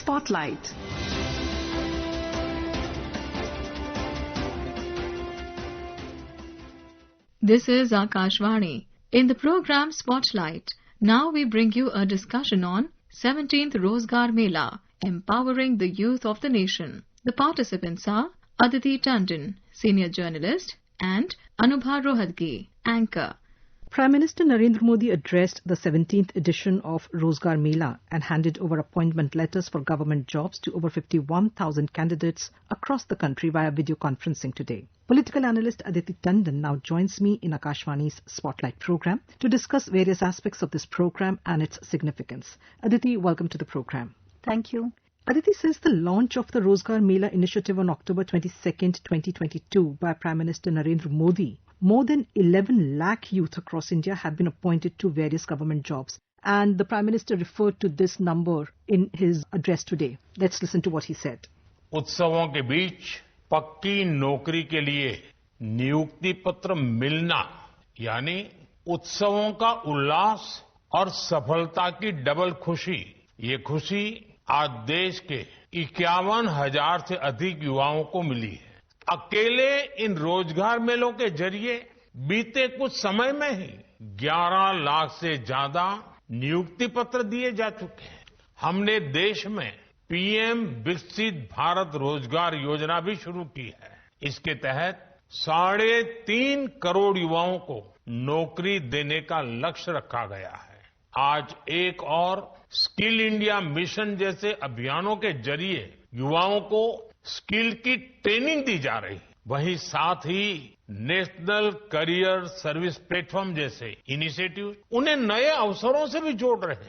Spotlight. This is Akashvani. In the program Spotlight, now we bring you a discussion on 17th Rozgar Mela, empowering the youth of the nation. The participants are Aditi Tandon, senior journalist, and Anubha Rohatgi, anchor. Prime Minister Narendra Modi addressed the 17th edition of Rozgar Mela and handed over appointment letters for government jobs to over 51,000 candidates across the country via video conferencing today. Political analyst Aditi Tandon now joins me in Akashvani's Spotlight program to discuss various aspects of this program and its significance. Aditi, welcome to the program. Thank you. Aditi, since the launch of the Rozgar Mela initiative on October 22nd, 2022 by Prime Minister Narendra Modi, more than 11 lakh youth across India have been appointed to various government jobs. And the Prime Minister referred to this number in his address today. Let's listen to what he said. उत्सवों के बीच पक्की नौकरी के लिए नियुक्ति पत्र मिलना यानी उत्सवों का उल्लास और सफलता की डबल खुशी, ये खुशी आज देश के 51,000 से अधिक युवाओं को मिली है। अकेले इन रोजगार मेलों के जरिए बीते कुछ समय में ही 11 लाख से ज्यादा नियुक्ति पत्र दिए जा चुके हैं। हमने देश में पीएम विकसित भारत रोजगार योजना भी शुरू की है। इसके तहत 3.5 करोड़ युवाओं को नौकरी देने का लक्ष्य रखा गया है। आज एक और स्किल इंडिया मिशन जैसे अभियानों के जरिए युवाओं को स्किल की ट्रेनिंग दी जा रही है। वहीं साथ ही नेशनल करियर सर्विस प्लेटफॉर्म जैसे इनिशिएटिव उन्हें नए अवसरों से भी जोड़ रहे हैं।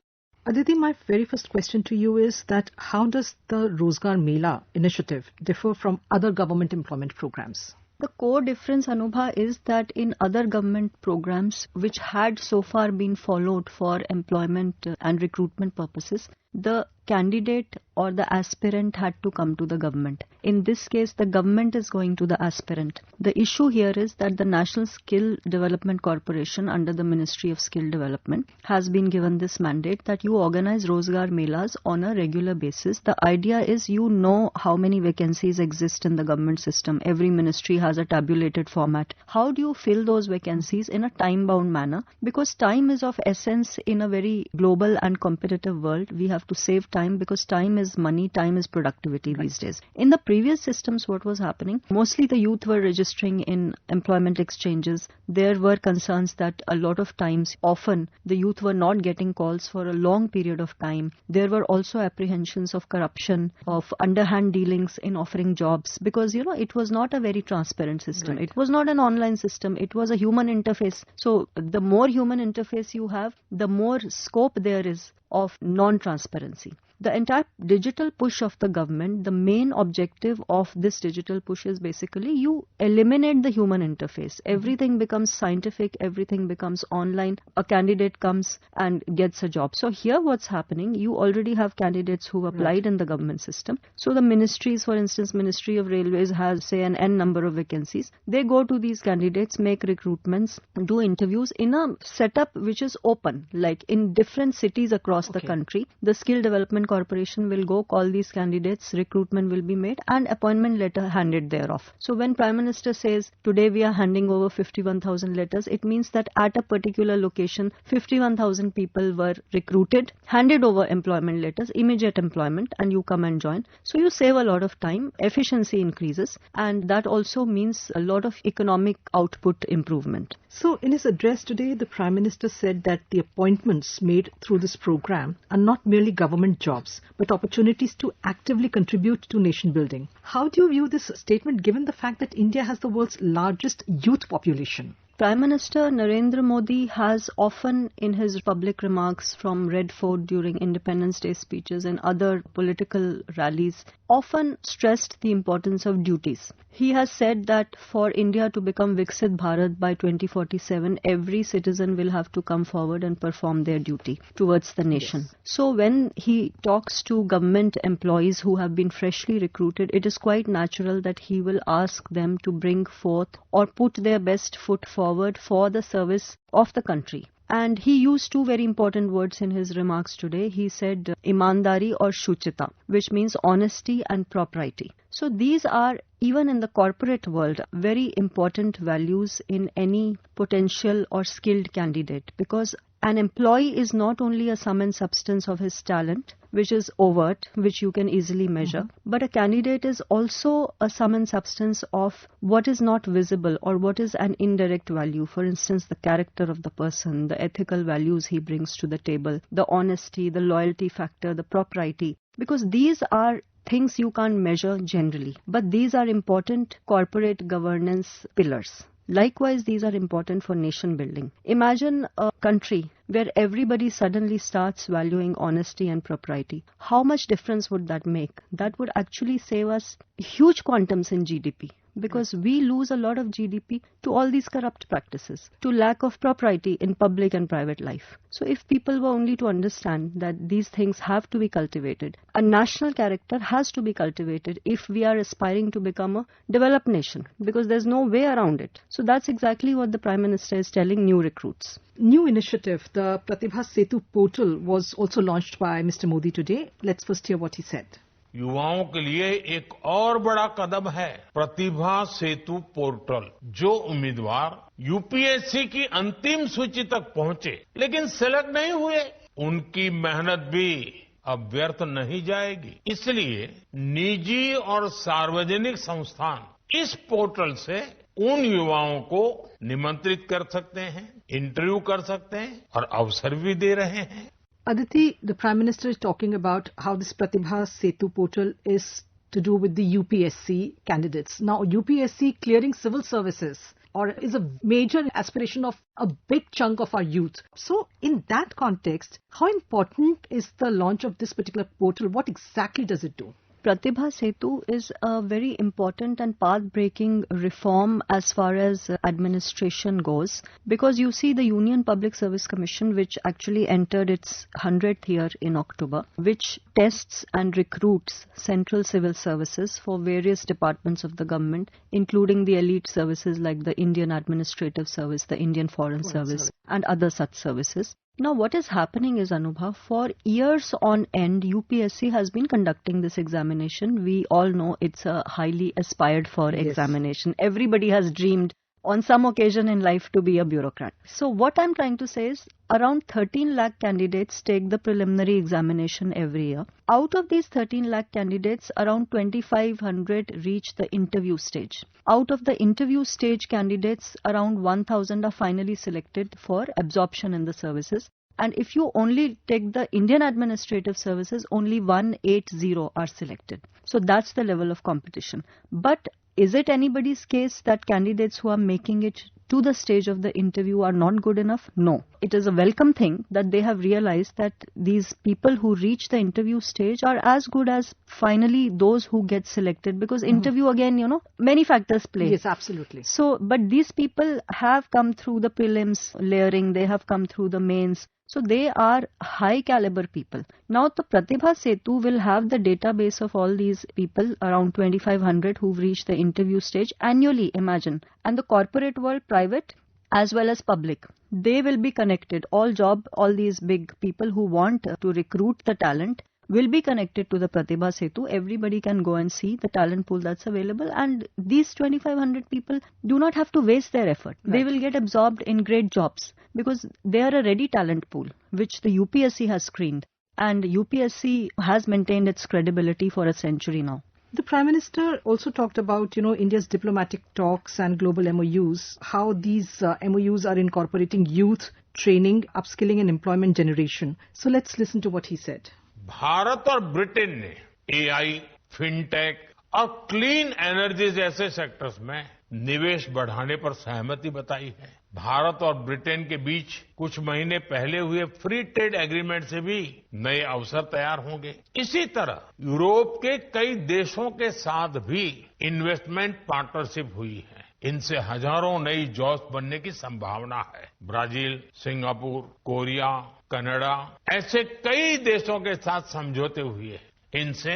Aditi, my very first question to you is that how does the Rozgar Mela initiative differ from other government employment programs? The core difference, Anubha, is that in other government programs which had so far been followed for employment and recruitment purposes, the candidate or the aspirant had to come to the government. In this case, the government is going to the aspirant. The issue here is that the National Skill Development Corporation under the Ministry of Skill Development has been given this mandate that you organize Rozgar Melas on a regular basis. The idea is you know how many vacancies exist in the government system. Every ministry has a tabulated format. How do you fill those vacancies in a time-bound manner? Because time is of essence in a very global and competitive world. We have to save time because time is money, time is productivity these days. In the previous systems, what was happening? Mostly the youth were registering in employment exchanges. There were concerns that a lot of times, often, the youth were not getting calls for a long period of time. There were also apprehensions of corruption, of underhand dealings in offering jobs because, it was not a very transparent system. Right. It was not an online system. It was a human interface. So the more human interface you have, the more scope there is of non-transparency. The entire digital push of the government, the main objective of this digital push is basically you eliminate the human interface. Everything becomes scientific, everything becomes online. A candidate comes and gets a job. So here what's happening, you already have candidates who applied in the government system. So the ministries, for instance, Ministry of Railways has say an N number of vacancies. They go to these candidates, make recruitments, do interviews in a setup which is open, like in different cities across the country. The Skill Development Corporation will go call these candidates, recruitment will be made and appointment letter handed thereof. So when Prime Minister says today we are handing over 51,000 letters, it means that at a particular location 51,000 people were recruited, handed over employment letters, immediate employment, and you come and join. So you save a lot of time, efficiency increases, and that also means a lot of economic output improvement. So in his address today, the Prime Minister said that the appointments made through this program are not merely government jobs, but opportunities to actively contribute to nation building. How do you view this statement given the fact that India has the world's largest youth population? Prime Minister Narendra Modi has often in his public remarks from Red Fort during Independence Day speeches and other political rallies often stressed the importance of duties. He has said that for India to become Viksit Bharat by 2047, every citizen will have to come forward and perform their duty towards the nation. Yes. So when he talks to government employees who have been freshly recruited, it is quite natural that he will ask them to bring forth or put their best foot forward for the service of the country. And he used two very important words in his remarks today. He said imandari or shuchita, which means honesty and propriety. So these are, even in the corporate world, very important values in any potential or skilled candidate, because an employee is not only a sum and substance of his talent, which is overt, which you can easily measure, but a candidate is also a sum and substance of what is not visible or what is an indirect value. For instance, the character of the person, the ethical values he brings to the table, the honesty, the loyalty factor, the propriety, because these are things you can't measure generally, but these are important corporate governance pillars. Likewise, these are important for nation building. Imagine a country where everybody suddenly starts valuing honesty and propriety. How much difference would that make? That would actually save us huge quantums in GDP, because we lose a lot of GDP to all these corrupt practices, to lack of propriety in public and private life. So if people were only to understand that these things have to be cultivated, a national character has to be cultivated if we are aspiring to become a developed nation, because there's no way around it. So that's exactly what the Prime Minister is telling new recruits. New initiative, the Pratibha Setu portal, was also launched by Mr. Modi today. Let's first hear what he said. युवाओं के लिए एक और बड़ा कदम है प्रतिभा सेतु portal. जो उम्मीदवार UPSC की अंतिम सूची तक पहुंचे लेकिन सेलेक्ट नहीं हुए, उनकी मेहनत भी अब व्यर्थ नहीं जाएगी। इसलिए निजी और सार्वजनिक संस्थान इस पोर्टल से उन युवाओं को निमंत्रित कर सकते हैं, इंटरव्यू कर सकते हैं और अवसर भी दे रहे हैं। Aditi, the Prime Minister is talking about how this Pratibha Setu portal is to do with the UPSC candidates. Now, UPSC clearing civil services or is a major aspiration of a big chunk of our youth. So, in that context, how important is the launch of this particular portal? What exactly does it do? Pratibha Setu is a very important and path-breaking reform as far as administration goes, because you see the Union Public Service Commission, which actually entered its 100th year in October, which tests and recruits central civil services for various departments of the government, including the elite services like the Indian Administrative Service, the Indian Foreign Service, and other such services. Now, what is happening is, Anubha, for years on end, UPSC has been conducting this examination. We all know it's a highly aspired for examination. Everybody has dreamed on some occasion in life to be a bureaucrat. So what I'm trying to say is around 13 lakh candidates take the preliminary examination every year. Out of these 13 lakh candidates, around 2,500 reach the interview stage. Out of the interview stage candidates, around 1,000 are finally selected for absorption in the services. And if you only take the Indian Administrative Services, only 180 are selected. So that's the level of competition. But is it anybody's case that candidates who are making it to the stage of the interview are not good enough? No. It is a welcome thing that they have realized that these people who reach the interview stage are as good as finally those who get selected, because interview again, many factors play. Yes, absolutely. So, but these people have come through the prelims layering, they have come through the mains. So they are high caliber people. Now the Pratibha Setu will have the database of all these people, around 2,500 who've reached the interview stage annually, imagine. And the corporate world, private as well as public, they will be connected. All these big people who want to recruit the talent will be connected to the Pratibha Setu. Everybody can go and see the talent pool that's available, and these 2,500 people do not have to waste their effort. Right. They will get absorbed in great jobs because they are a ready talent pool which the UPSC has screened, and UPSC has maintained its credibility for a century now. The Prime Minister also talked about, India's diplomatic talks and global MOUs, how these MOUs are incorporating youth, training, upskilling and employment generation. So let's listen to what he said. Bharat और Britain ने AI, fintech और clean energy जैसे sectors में निवेश बढ़ाने पर सहमति बताई है। भारत और ब्रिटेन के बीच कुछ महीने पहले हुए फ्री ट्रेड एग्रीमेंट से भी नए अवसर तैयार होंगे। इसी तरह यूरोप के कई देशों के साथ भी इन्वेस्टमेंट पार्टनरशिप हुई है। इनसे हजारों नई जॉब्स बनने की संभावना है। ब्राजील, सिंगापुर, कोरिया, कनाडा ऐसे कई देशों के साथ समझौते हुए। इनसे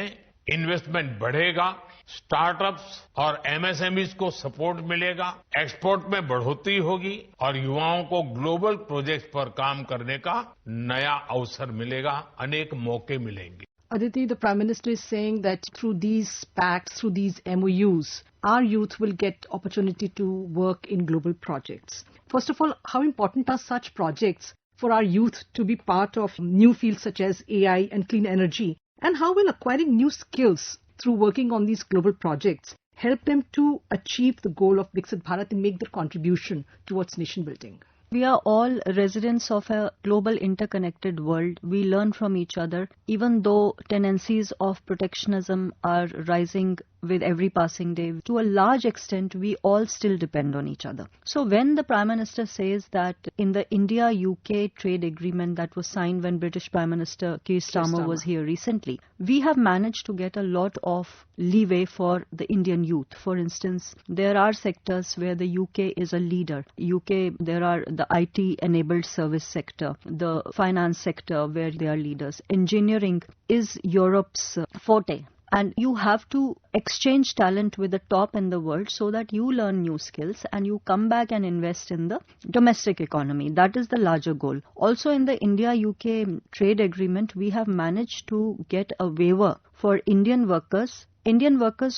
इन्वेस्टमेंट बढ़ेगा, स्टार्टअप्स और एमएसएमईज को सपोर्ट मिलेगा, एक्सपोर्ट में बढ़ोतरी होगी और युवाओं को ग्लोबल प्रोजेक्ट्स पर काम करने का नया अवसर मिलेगा, अनेक मौके मिलेंगे. Aditi, the Prime Minister is saying that through these pacts, through these MOUs, our youth will get opportunity to work in global projects. First of all, how important are such projects for our youth to be part of new fields such as AI and clean energy? And how will acquiring new skills through working on these global projects help them to achieve the goal of Viksit Bharat and make their contribution towards nation building? We are all residents of a global interconnected world. We learn from each other, even though tendencies of protectionism are rising with every passing day. To a large extent, we all still depend on each other. So when the Prime Minister says that in the India-UK trade agreement that was signed when British Prime Minister Keir Starmer was here recently, we have managed to get a lot of leeway for the Indian youth. For instance, there are sectors where the UK is a leader. UK, there are the IT-enabled service sector, the finance sector where they are leaders. Engineering is Europe's forte. And you have to exchange talent with the top in the world so that you learn new skills and you come back and invest in the domestic economy. That is the larger goal. Also in the India-UK trade agreement, we have managed to get a waiver for Indian workers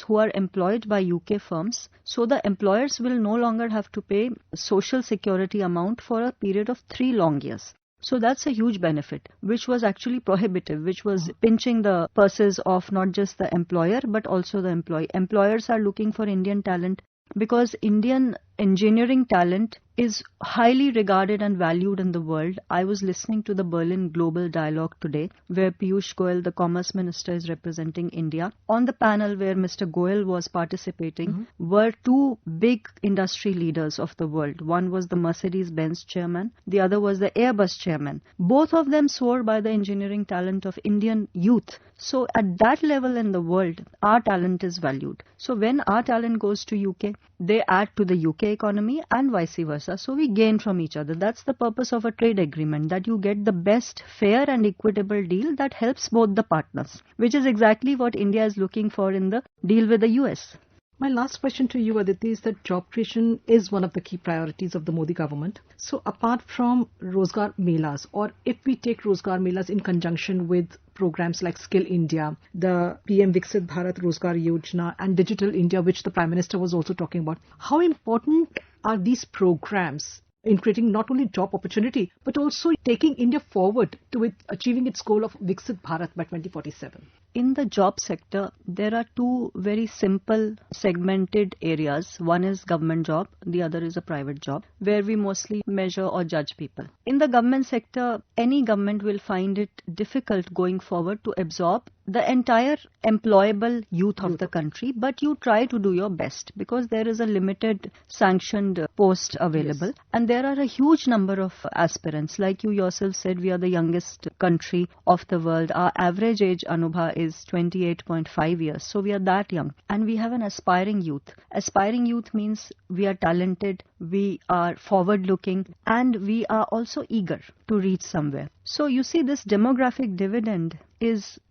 who are employed by UK firms. So the employers will no longer have to pay social security amount for a period of 3 long years. So that's a huge benefit, which was actually prohibitive, which was pinching the purses of not just the employer, but also the employee. Employers are looking for Indian talent because Indian engineering talent is highly regarded and valued in the world. I was listening to the Berlin Global Dialogue today, where Piyush Goyal, the Commerce Minister, is representing India. On the panel where Mr. Goyal was participating were 2 big industry leaders of the world. One was the Mercedes-Benz chairman, the other was the Airbus chairman. Both of them swore by the engineering talent of Indian youth. So at that level in the world, our talent is valued. So when our talent goes to UK, they add to the UK economy and vice versa. So we gain from each other. That's the purpose of a trade agreement, that you get the best fair and equitable deal that helps both the partners, which is exactly what India is looking for in the deal with the US. My last question to you, Aditi, is that job creation is one of the key priorities of the Modi government. So apart from Rozgar Melas, or if we take Rozgar Melas in conjunction with programs like Skill India, the PM Viksit Bharat Rozgar Yojana and Digital India, which the Prime Minister was also talking about, how important are these programs in creating not only job opportunity, but also taking India forward to achieving its goal of Viksit Bharat by 2047? In the job sector, there are 2 very simple segmented areas. One is government job, the other is a private job, where we mostly measure or judge people. In the government sector, any government will find it difficult going forward to absorb the entire employable youth of the country, but you try to do your best because there is a limited sanctioned post available. Yes. And there are a huge number of aspirants. Like you yourself said, we are the youngest country of the world. Our average age, Anubha, is 28.5 years. So we are that young. And we have an aspiring youth. Aspiring youth means we are talented, we are forward-looking, and we are also eager to reach somewhere. So you see, this demographic dividend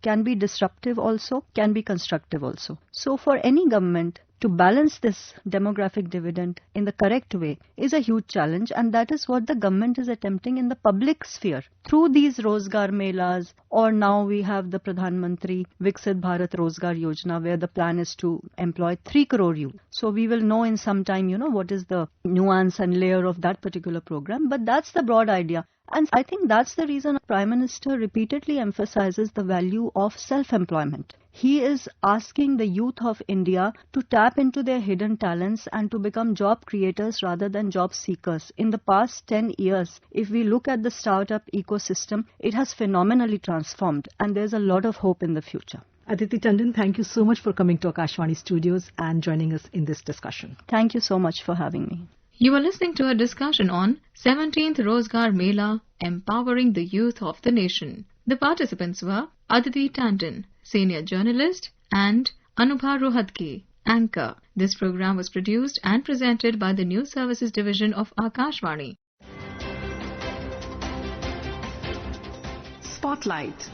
can be disruptive also, can be constructive also. So for any government to balance this demographic dividend in the correct way is a huge challenge, and that is what the government is attempting in the public sphere through these Rozgar Melas, or now we have the Pradhan Mantri Viksit Bharat Rozgar Yojana, where the plan is to employ 3 crore youth. So we will know in some time, what is the nuance and layer of that particular program, but that's the broad idea. And I think that's the reason Prime Minister repeatedly emphasizes the value of self-employment. He is asking the youth of India to tap into their hidden talents and to become job creators rather than job seekers. In the past 10 years, if we look at the startup ecosystem, it has phenomenally transformed, and there's a lot of hope in the future. Aditi Tandon, thank you so much for coming to Akashvani studios and joining us in this discussion. Thank you so much for having me. You are listening to a discussion on 17th Rozgar Mela, Empowering the Youth of the Nation. The participants were Aditi Tandon, Senior Journalist, and Anubha Rohatgi, Anchor. This program was produced and presented by the News Services Division of Akashvani. Spotlight.